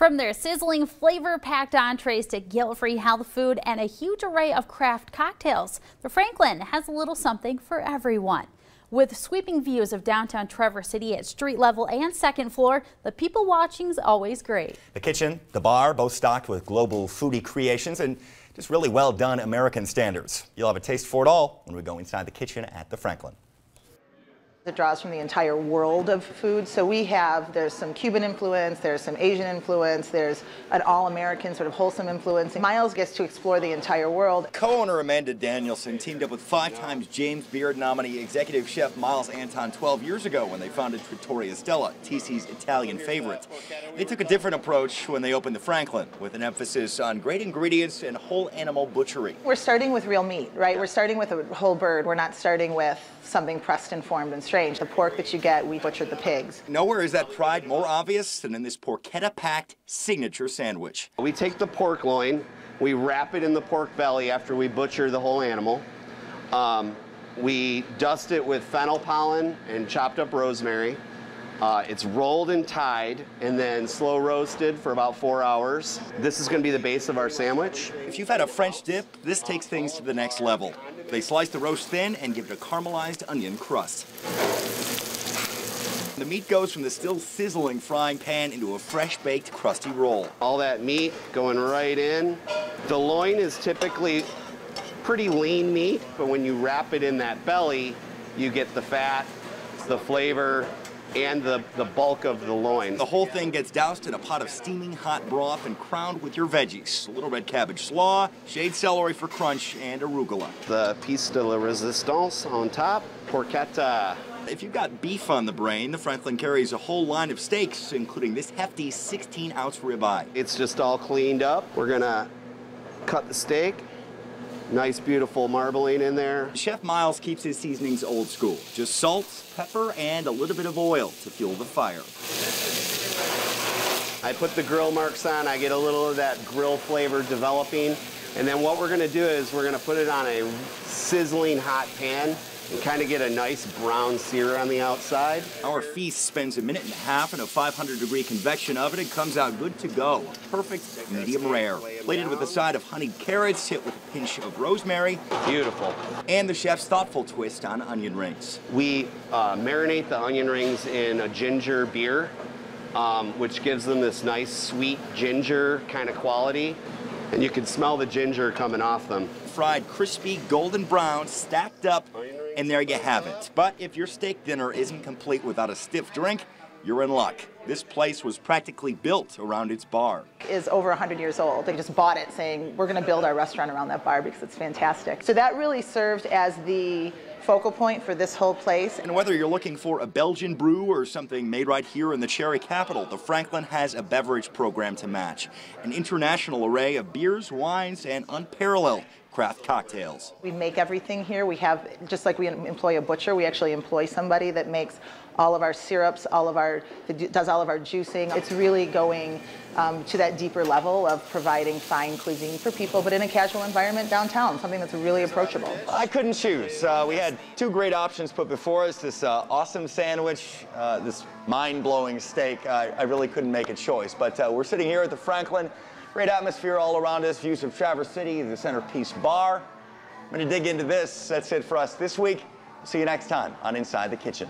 From their sizzling, flavor-packed entrees to guilt-free health food and a huge array of craft cocktails, the Franklin has a little something for everyone. With sweeping views of downtown Traverse City at street level and second floor, the people watching's always great. The kitchen, the bar, both stocked with global foodie creations and just really well done American standards. You'll have a taste for it all when we go inside the kitchen at the Franklin. It draws from the entire world of food. So there's some Cuban influence, there's some Asian influence, there's an all-American sort of wholesome influence. Miles gets to explore the entire world. Co-owner Amanda Danielson teamed up with 5-time James Beard nominee executive chef Miles Anton 12 years ago when they founded Trattoria Stella, TC's Italian favorite. They took a different approach when they opened the Franklin, with an emphasis on great ingredients and whole animal butchery. We're starting with real meat, right? We're starting with a whole bird. We're not starting with something pressed and formed and strange. The pork that you get, we butchered the pigs. Nowhere is that pride more obvious than in this porchetta-packed signature sandwich. We take the pork loin, we wrap it in the pork belly after we butcher the whole animal. We dust it with fennel pollen and chopped up rosemary. It's rolled and tied and then slow roasted for about 4 hours. This is going to be the base of our sandwich. If you've had a French dip, this takes things to the next level. They slice the roast thin and give it a caramelized onion crust. The meat goes from the still sizzling frying pan into a fresh-baked, crusty roll. All that meat going right in. The loin is typically pretty lean meat, but when you wrap it in that belly, you get the fat, the flavor, and the bulk of the loin. The whole thing gets doused in a pot of steaming hot broth and crowned with your veggies. A little red cabbage slaw, shade celery for crunch, and arugula. The piece de la resistance on top, porchetta. If you've got beef on the brain, the Franklin carries a whole line of steaks, including this hefty 16-ounce ribeye. It's just all cleaned up. We're gonna cut the steak. Nice, beautiful marbling in there. Chef Miles keeps his seasonings old school. Just salt, pepper, and a little bit of oil to fuel the fire. I put the grill marks on. I get a little of that grill flavor developing. And then what we're going to do is we're going to put it on a sizzling hot pan and kind of get a nice brown sear on the outside. Our feast spends a minute and a half in a 500-degree convection oven and comes out good to go. Perfect medium rare. Plated with a side of honeyed carrots, hit with a pinch of rosemary. Beautiful. And the chef's thoughtful twist on onion rings. We marinate the onion rings in a ginger beer, which gives them this nice sweet ginger kind of quality. And you can smell the ginger coming off them. Fried crispy golden brown, stacked up, and there you have it. But if your steak dinner isn't complete without a stiff drink, you're in luck. This place was practically built around its bar. Is over 100 years old. They just bought it saying, we're going to build our restaurant around that bar because it's fantastic. So that really served as the focal point for this whole place. And whether you're looking for a Belgian brew or something made right here in the cherry capital, the Franklin has a beverage program to match. An international array of beers, wines, and unparalleled craft cocktails. We make everything here. We have, just like we employ a butcher, we actually employ somebody that makes all of our syrups, does all of our juicing. It's really going to that deeper level of providing fine cuisine for people, but in a casual environment downtown, something that's really approachable. I couldn't choose. We had two great options put before us, this awesome sandwich, this mind-blowing steak. I really couldn't make a choice, but we're sitting here at the Franklin. Great atmosphere all around us, views of Traverse City, the Centerpiece Bar. I'm going to dig into this. That's it for us this week. See you next time on Inside the Kitchen.